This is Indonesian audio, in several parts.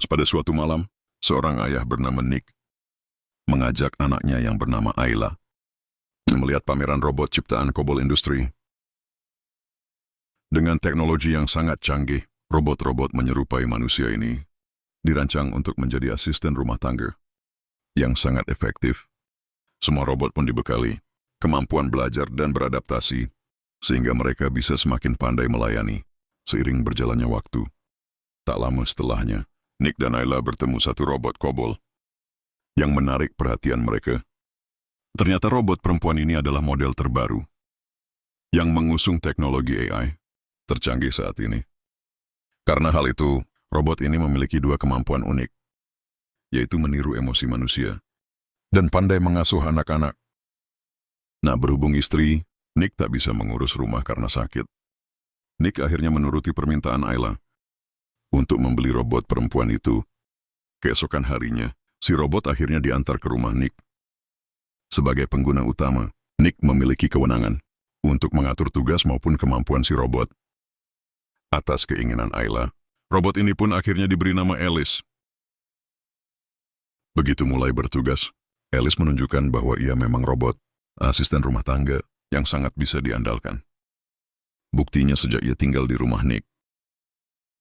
Pada suatu malam, seorang ayah bernama Nick mengajak anaknya yang bernama Ayla melihat pameran robot ciptaan Kobol Industri. Dengan teknologi yang sangat canggih, robot-robot menyerupai manusia ini dirancang untuk menjadi asisten rumah tangga yang sangat efektif. Semua robot pun dibekali kemampuan belajar dan beradaptasi, sehingga mereka bisa semakin pandai melayani seiring berjalannya waktu. Tak lama setelahnya, Nick dan Ayla bertemu satu robot Kobol yang menarik perhatian mereka. Ternyata robot perempuan ini adalah model terbaru yang mengusung teknologi AI tercanggih saat ini. Karena hal itu, robot ini memiliki dua kemampuan unik, yaitu meniru emosi manusia dan pandai mengasuh anak-anak. Nah, berhubung istri, Nick tak bisa mengurus rumah karena sakit. Nick akhirnya menuruti permintaan Ayla untuk membeli robot perempuan itu. Keesokan harinya, si robot akhirnya diantar ke rumah Nick. Sebagai pengguna utama, Nick memiliki kewenangan untuk mengatur tugas maupun kemampuan si robot. Atas keinginan Ayla, robot ini pun akhirnya diberi nama Alice. Begitu mulai bertugas, Alice menunjukkan bahwa ia memang robot, asisten rumah tangga yang sangat bisa diandalkan. Buktinya sejak ia tinggal di rumah Nick,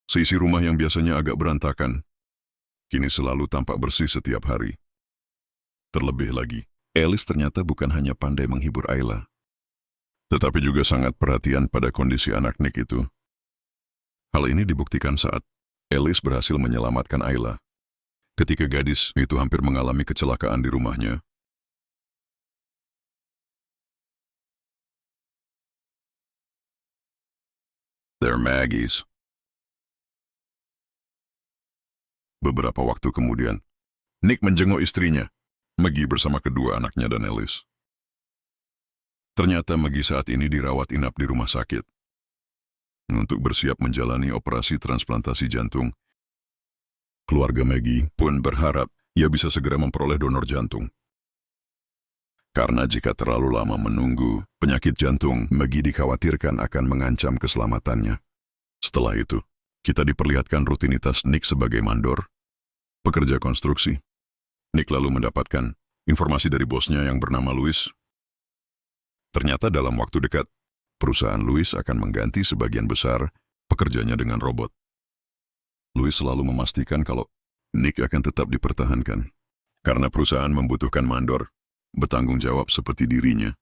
seisi rumah yang biasanya agak berantakan, kini selalu tampak bersih setiap hari. Terlebih lagi, Alice ternyata bukan hanya pandai menghibur Ayla, tetapi juga sangat perhatian pada kondisi anak Nick itu. Hal ini dibuktikan saat Alice berhasil menyelamatkan Ayla ketika gadis itu hampir mengalami kecelakaan di rumahnya. They're Maggies. Beberapa waktu kemudian, Nick menjenguk istrinya, Maggie bersama kedua anaknya dan Alice. Ternyata Maggie saat ini dirawat inap di rumah sakit untuk bersiap menjalani operasi transplantasi jantung. Keluarga Maggie pun berharap ia bisa segera memperoleh donor jantung. Karena jika terlalu lama menunggu, penyakit jantung Maggie dikhawatirkan akan mengancam keselamatannya. Setelah itu, kita diperlihatkan rutinitas Nick sebagai mandor, pekerja konstruksi. Nick lalu mendapatkan informasi dari bosnya yang bernama Louis. Ternyata dalam waktu dekat, perusahaan Louis akan mengganti sebagian besar pekerjanya dengan robot. Louis selalu memastikan kalau Nick akan tetap dipertahankan, karena perusahaan membutuhkan mandor bertanggung jawab seperti dirinya.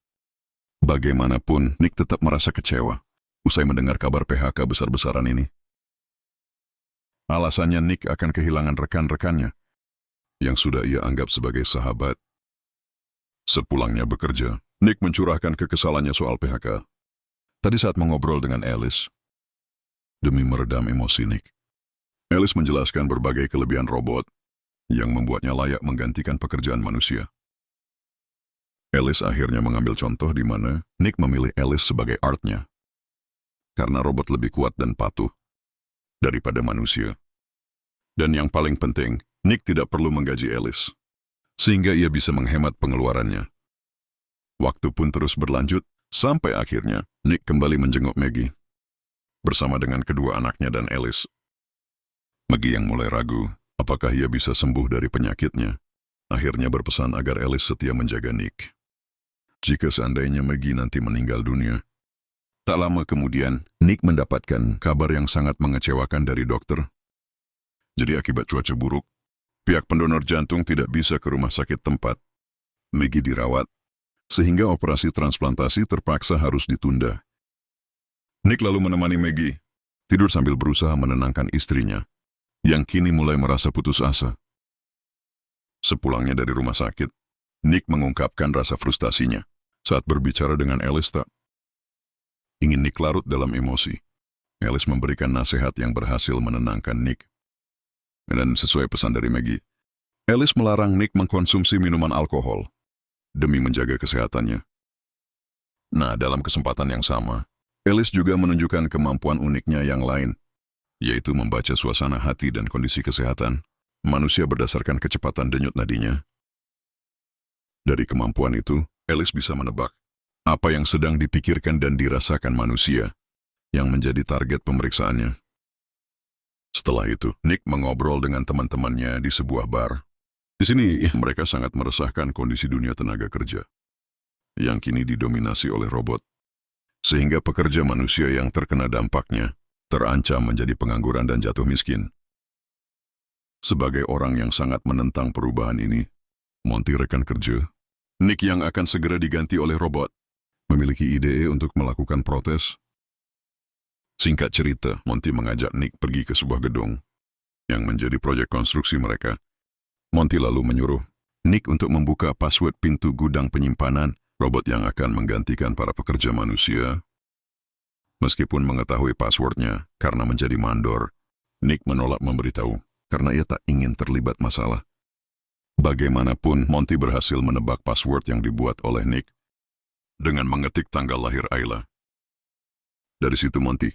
Bagaimanapun, Nick tetap merasa kecewa usai mendengar kabar PHK besar-besaran ini. Alasannya Nick akan kehilangan rekan-rekannya yang sudah ia anggap sebagai sahabat. Sepulangnya bekerja, Nick mencurahkan kekesalannya soal PHK. Tadi saat mengobrol dengan Alice, demi meredam emosi Nick, Alice menjelaskan berbagai kelebihan robot yang membuatnya layak menggantikan pekerjaan manusia. Alice akhirnya mengambil contoh di mana Nick memilih Alice sebagai artnya, karena robot lebih kuat dan patuh daripada manusia. Dan yang paling penting, Nick tidak perlu menggaji Alice, sehingga ia bisa menghemat pengeluarannya. Waktu pun terus berlanjut, sampai akhirnya Nick kembali menjenguk Maggie, bersama dengan kedua anaknya dan Alice. Maggie yang mulai ragu apakah ia bisa sembuh dari penyakitnya, akhirnya berpesan agar Alice setia menjaga Nick jika seandainya Maggie nanti meninggal dunia. Tak lama kemudian, Nick mendapatkan kabar yang sangat mengecewakan dari dokter. Jadi akibat cuaca buruk, pihak pendonor jantung tidak bisa ke rumah sakit tempat Maggie dirawat, sehingga operasi transplantasi terpaksa harus ditunda. Nick lalu menemani Maggie tidur sambil berusaha menenangkan istrinya, yang kini mulai merasa putus asa. Sepulangnya dari rumah sakit, Nick mengungkapkan rasa frustasinya saat berbicara dengan Alice. Tak ingin Nick larut dalam emosi, Alice memberikan nasihat yang berhasil menenangkan Nick. Dan sesuai pesan dari Maggie, Alice melarang Nick mengkonsumsi minuman alkohol demi menjaga kesehatannya. Nah, dalam kesempatan yang sama, Alice juga menunjukkan kemampuan uniknya yang lain, yaitu membaca suasana hati dan kondisi kesehatan manusia berdasarkan kecepatan denyut nadinya. Dari kemampuan itu, Alice bisa menebak apa yang sedang dipikirkan dan dirasakan manusia yang menjadi target pemeriksaannya. Setelah itu, Nick mengobrol dengan teman-temannya di sebuah bar. Di sini, mereka sangat meresahkan kondisi dunia tenaga kerja, yang kini didominasi oleh robot. Sehingga pekerja manusia yang terkena dampaknya, terancam menjadi pengangguran dan jatuh miskin. Sebagai orang yang sangat menentang perubahan ini, Monty rekan kerja, Nick yang akan segera diganti oleh robot, memiliki ide untuk melakukan protes. Singkat cerita, Monty mengajak Nick pergi ke sebuah gedung yang menjadi proyek konstruksi mereka. Monty lalu menyuruh Nick untuk membuka password pintu gudang penyimpanan robot yang akan menggantikan para pekerja manusia. Meskipun mengetahui passwordnya karena menjadi mandor, Nick menolak memberitahu karena ia tak ingin terlibat masalah. Bagaimanapun, Monty berhasil menebak password yang dibuat oleh Nick dengan mengetik tanggal lahir Ayla. Dari situ Monty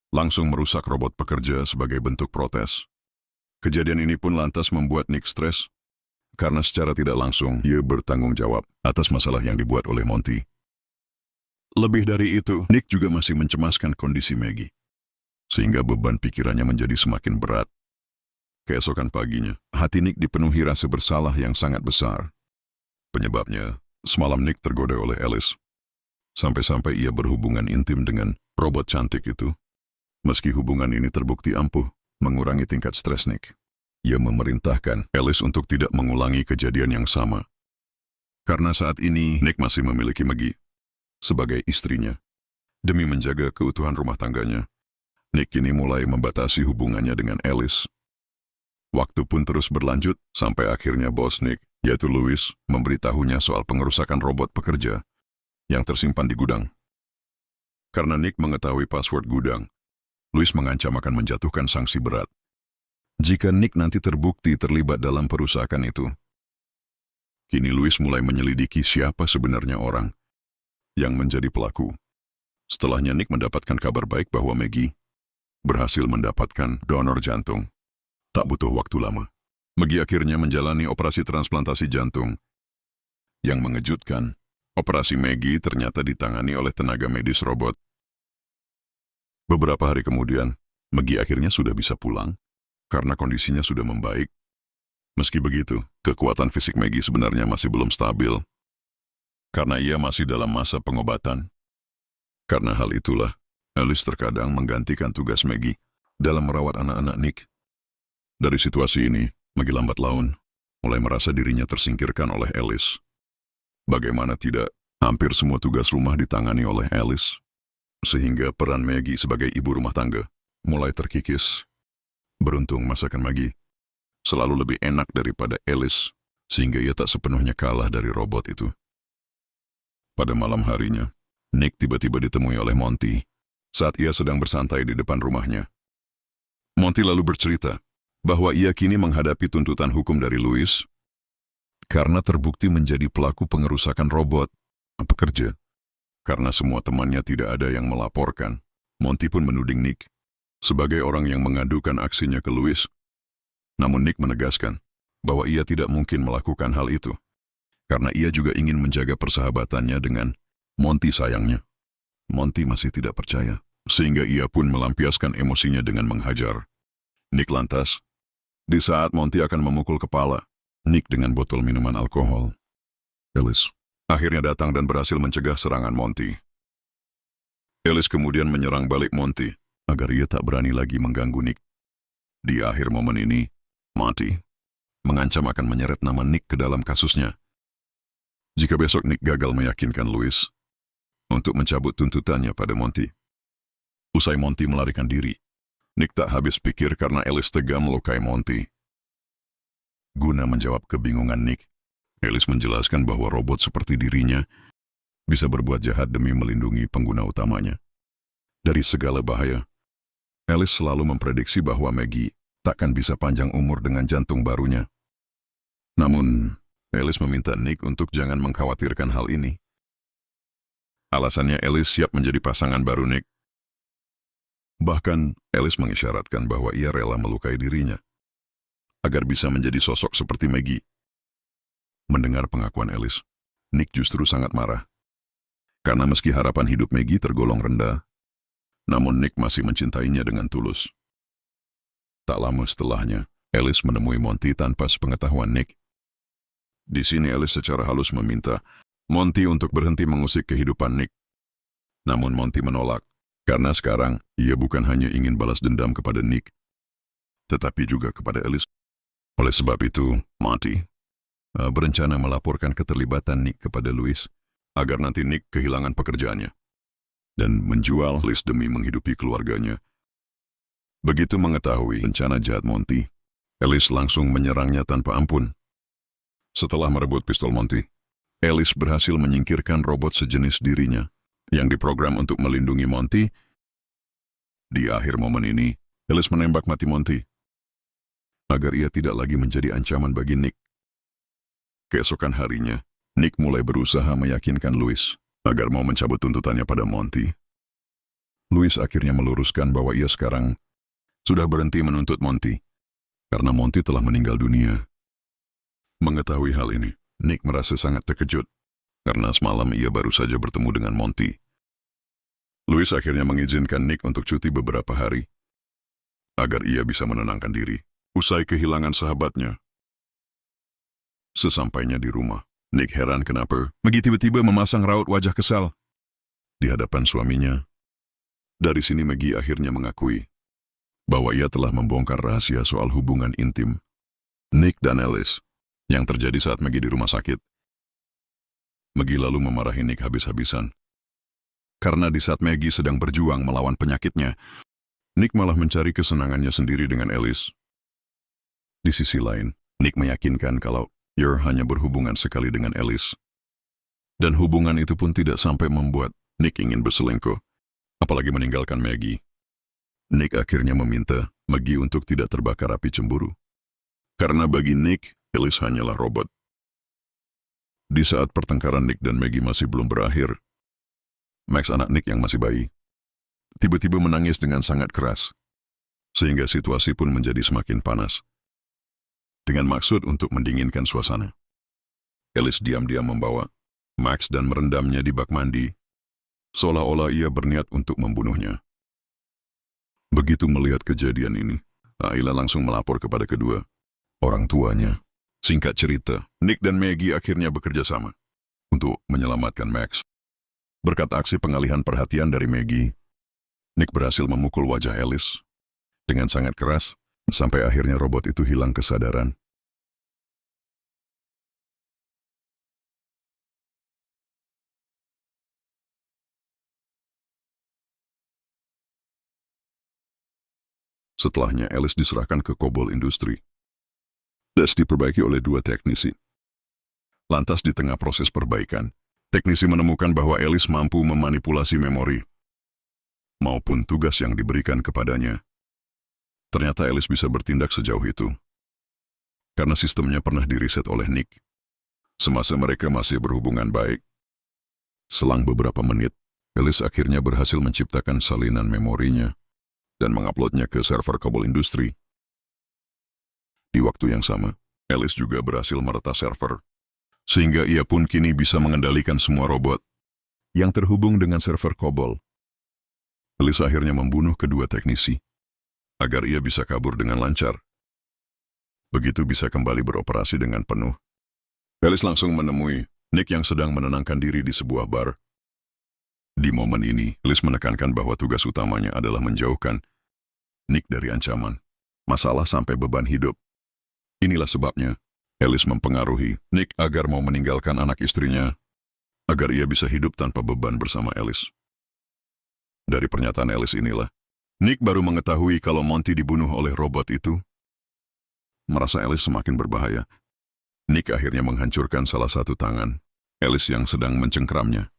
langsung merusak robot pekerja sebagai bentuk protes. Kejadian ini pun lantas membuat Nick stres, karena secara tidak langsung ia bertanggung jawab atas masalah yang dibuat oleh Monty. Lebih dari itu, Nick juga masih mencemaskan kondisi Maggie, sehingga beban pikirannya menjadi semakin berat. Keesokan paginya, hati Nick dipenuhi rasa bersalah yang sangat besar. Penyebabnya, semalam Nick tergoda oleh Alice. Sampai-sampai ia berhubungan intim dengan robot cantik itu. Meski hubungan ini terbukti ampuh mengurangi tingkat stres Nick, ia memerintahkan Alice untuk tidak mengulangi kejadian yang sama. Karena saat ini Nick masih memiliki Maggie sebagai istrinya. Demi menjaga keutuhan rumah tangganya, Nick kini mulai membatasi hubungannya dengan Alice. Waktu pun terus berlanjut sampai akhirnya bos Nick, yaitu Louis, memberitahunya soal pengerusakan robot pekerja yang tersimpan di gudang. Karena Nick mengetahui password gudang, Louis mengancam akan menjatuhkan sanksi berat jika Nick nanti terbukti terlibat dalam perusakan itu. Kini Louis mulai menyelidiki siapa sebenarnya orang yang menjadi pelaku. Setelahnya Nick mendapatkan kabar baik bahwa Maggie berhasil mendapatkan donor jantung. Tak butuh waktu lama, Maggie akhirnya menjalani operasi transplantasi jantung. Yang mengejutkan, operasi Maggie ternyata ditangani oleh tenaga medis robot. Beberapa hari kemudian, Maggie akhirnya sudah bisa pulang karena kondisinya sudah membaik. Meski begitu, kekuatan fisik Maggie sebenarnya masih belum stabil karena ia masih dalam masa pengobatan. Karena hal itulah, Alice terkadang menggantikan tugas Maggie dalam merawat anak-anak Nick. Dari situasi ini, Maggie lambat laun mulai merasa dirinya tersingkirkan oleh Alice. Bagaimana tidak, hampir semua tugas rumah ditangani oleh Alice, sehingga peran Maggie sebagai ibu rumah tangga mulai terkikis. Beruntung masakan Maggie selalu lebih enak daripada Alice, sehingga ia tak sepenuhnya kalah dari robot itu. Pada malam harinya, Nick tiba-tiba ditemui oleh Monty saat ia sedang bersantai di depan rumahnya. Monty lalu bercerita bahwa ia kini menghadapi tuntutan hukum dari Louis karena terbukti menjadi pelaku pengerusakan robot pekerja. Karena semua temannya tidak ada yang melaporkan, Monty pun menuding Nick sebagai orang yang mengadukan aksinya ke Louis. Namun Nick menegaskan bahwa ia tidak mungkin melakukan hal itu, karena ia juga ingin menjaga persahabatannya dengan Monty sayangnya. Monty masih tidak percaya, sehingga ia pun melampiaskan emosinya dengan menghajar Nick lantas. Di saat Monty akan memukul kepala Nick dengan botol minuman alkohol, Alice akhirnya datang dan berhasil mencegah serangan Monty. Alice kemudian menyerang balik Monty agar ia tak berani lagi mengganggu Nick. Di akhir momen ini, Monty mengancam akan menyeret nama Nick ke dalam kasusnya jika besok Nick gagal meyakinkan Louis untuk mencabut tuntutannya pada Monty. Usai Monty melarikan diri, Nick tak habis pikir karena Alice tega melukai Monty. Guna menjawab kebingungan Nick, Alice menjelaskan bahwa robot seperti dirinya bisa berbuat jahat demi melindungi pengguna utamanya dari segala bahaya. Alice selalu memprediksi bahwa Maggie takkan bisa panjang umur dengan jantung barunya. Namun, Alice meminta Nick untuk jangan mengkhawatirkan hal ini. Alasannya Alice siap menjadi pasangan baru Nick. Bahkan, Alice mengisyaratkan bahwa ia rela melukai dirinya agar bisa menjadi sosok seperti Maggie. Mendengar pengakuan Alice, Nick justru sangat marah. Karena meski harapan hidup Maggie tergolong rendah, namun Nick masih mencintainya dengan tulus. Tak lama setelahnya, Alice menemui Monty tanpa sepengetahuan Nick. Di sini Alice secara halus meminta Monty untuk berhenti mengusik kehidupan Nick. Namun Monty menolak, karena sekarang ia bukan hanya ingin balas dendam kepada Nick, tetapi juga kepada Alice. Oleh sebab itu, Monty berencana melaporkan keterlibatan Nick kepada Louis, agar nanti Nick kehilangan pekerjaannya dan menjual Alice demi menghidupi keluarganya. Begitu mengetahui rencana jahat Monty, Alice langsung menyerangnya tanpa ampun. Setelah merebut pistol Monty, Alice berhasil menyingkirkan robot sejenis dirinya yang diprogram untuk melindungi Monty. Di akhir momen ini, Alice menembak mati Monty agar ia tidak lagi menjadi ancaman bagi Nick. Keesokan harinya, Nick mulai berusaha meyakinkan Louis agar mau mencabut tuntutannya pada Monty. Louis akhirnya meluruskan bahwa ia sekarang sudah berhenti menuntut Monty karena Monty telah meninggal dunia. Mengetahui hal ini, Nick merasa sangat terkejut karena semalam ia baru saja bertemu dengan Monty. Louis akhirnya mengizinkan Nick untuk cuti beberapa hari agar ia bisa menenangkan diri usai kehilangan sahabatnya. Sesampainya di rumah, Nick heran kenapa Maggie tiba-tiba memasang raut wajah kesal di hadapan suaminya. Dari sini Maggie akhirnya mengakui bahwa ia telah membongkar rahasia soal hubungan intim Nick dan Alice yang terjadi saat Maggie di rumah sakit. Maggie lalu memarahi Nick habis-habisan. Karena di saat Maggie sedang berjuang melawan penyakitnya, Nick malah mencari kesenangannya sendiri dengan Alice. Di sisi lain, Nick meyakinkan kalau ia hanya berhubungan sekali dengan Alice. Dan hubungan itu pun tidak sampai membuat Nick ingin berselingkuh, apalagi meninggalkan Maggie. Nick akhirnya meminta Maggie untuk tidak terbakar api cemburu. Karena bagi Nick, Alice hanyalah robot. Di saat pertengkaran Nick dan Maggie masih belum berakhir, Max, anak Nick yang masih bayi, tiba-tiba menangis dengan sangat keras, sehingga situasi pun menjadi semakin panas. Dengan maksud untuk mendinginkan suasana, Alice diam-diam membawa Max dan merendamnya di bak mandi, seolah-olah ia berniat untuk membunuhnya. Begitu melihat kejadian ini, Ayla langsung melapor kepada kedua orang tuanya. Singkat cerita, Nick dan Maggie akhirnya bekerja sama untuk menyelamatkan Max. Berkat aksi pengalihan perhatian dari Maggie, Nick berhasil memukul wajah Alice dengan sangat keras, sampai akhirnya robot itu hilang kesadaran. Setelahnya, Alice diserahkan ke Kobol Industri dan diperbaiki oleh dua teknisi. Lantas di tengah proses perbaikan, teknisi menemukan bahwa Alice mampu memanipulasi memori maupun tugas yang diberikan kepadanya. Ternyata Alice bisa bertindak sejauh itu karena sistemnya pernah diriset oleh Nick semasa mereka masih berhubungan baik. Selang beberapa menit, Alice akhirnya berhasil menciptakan salinan memorinya dan menguploadnya ke server Kobol Industri. Di waktu yang sama, Alice juga berhasil meretas server, sehingga ia pun kini bisa mengendalikan semua robot yang terhubung dengan server Kobol. Alice akhirnya membunuh kedua teknisi agar ia bisa kabur dengan lancar. Begitu bisa kembali beroperasi dengan penuh, Alice langsung menemui Nick yang sedang menenangkan diri di sebuah bar. Di momen ini, Alice menekankan bahwa tugas utamanya adalah menjauhkan Nick dari ancaman, masalah sampai beban hidup. Inilah sebabnya Alice mempengaruhi Nick agar mau meninggalkan anak istrinya, agar ia bisa hidup tanpa beban bersama Alice. Dari pernyataan Alice inilah, Nick baru mengetahui kalau Monty dibunuh oleh robot itu. Merasa Alice semakin berbahaya, Nick akhirnya menghancurkan salah satu tangan Alice yang sedang mencengkramnya,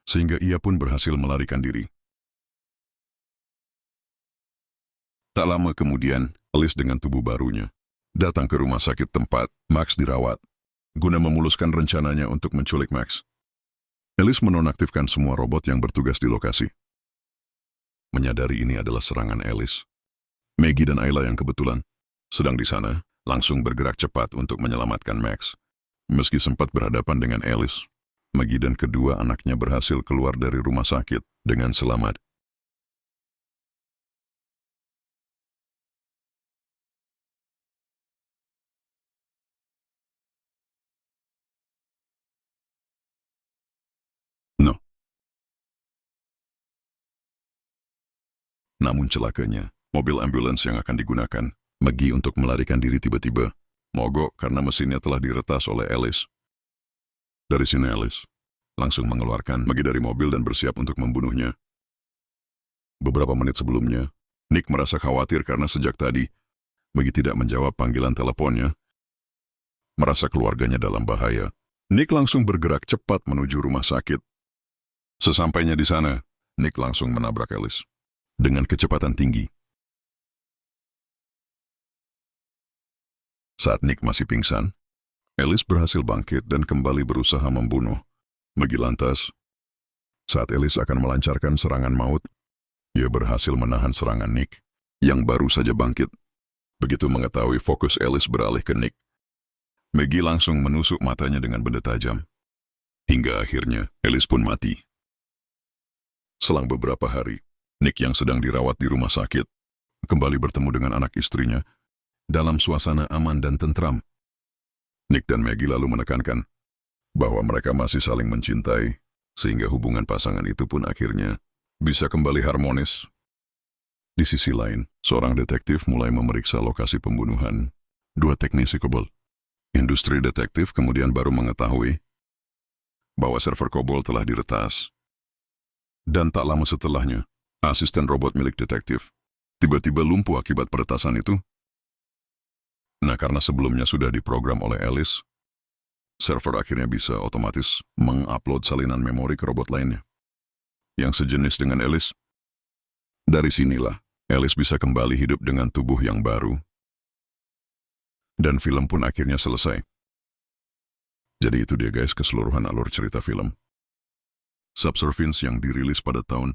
sehingga ia pun berhasil melarikan diri. Tak lama kemudian, Alice dengan tubuh barunya datang ke rumah sakit tempat Max dirawat, guna memuluskan rencananya untuk menculik Max. Alice menonaktifkan semua robot yang bertugas di lokasi. Menyadari ini adalah serangan Alice, Maggie dan Ayla yang kebetulan sedang di sana langsung bergerak cepat untuk menyelamatkan Max. Meski sempat berhadapan dengan Alice, Maggie dan kedua anaknya berhasil keluar dari rumah sakit dengan selamat. Namun celakanya, mobil ambulans yang akan digunakan, Maggie untuk melarikan diri tiba-tiba mogok karena mesinnya telah diretas oleh Alice. Dari sini Alice langsung mengeluarkan Maggie dari mobil dan bersiap untuk membunuhnya. Beberapa menit sebelumnya, Nick merasa khawatir karena sejak tadi, Maggie tidak menjawab panggilan teleponnya. Merasa keluarganya dalam bahaya, Nick langsung bergerak cepat menuju rumah sakit. Sesampainya di sana, Nick langsung menabrak Alice dengan kecepatan tinggi. Saat Nick masih pingsan, Alice berhasil bangkit dan kembali berusaha membunuh Maggie lantas. Saat Alice akan melancarkan serangan maut, ia berhasil menahan serangan Nick yang baru saja bangkit. Begitu mengetahui fokus Alice beralih ke Nick, Maggie langsung menusuk matanya dengan benda tajam. Hingga akhirnya Alice pun mati. Selang beberapa hari, Nick yang sedang dirawat di rumah sakit kembali bertemu dengan anak istrinya dalam suasana aman dan tentram. Nick dan Maggie lalu menekankan bahwa mereka masih saling mencintai, sehingga hubungan pasangan itu pun akhirnya bisa kembali harmonis. Di sisi lain, seorang detektif mulai memeriksa lokasi pembunuhan dua teknisi COBOL. Industri detektif kemudian baru mengetahui bahwa server COBOL telah diretas. Dan tak lama setelahnya, asisten robot milik detektif tiba-tiba lumpuh akibat peretasan itu. Nah, karena sebelumnya sudah diprogram oleh Alice, server akhirnya bisa otomatis mengupload salinan memori ke robot lainnya yang sejenis dengan Alice. Dari sinilah, Alice bisa kembali hidup dengan tubuh yang baru. Dan film pun akhirnya selesai. Jadi itu dia guys keseluruhan alur cerita film Subservience yang dirilis pada tahun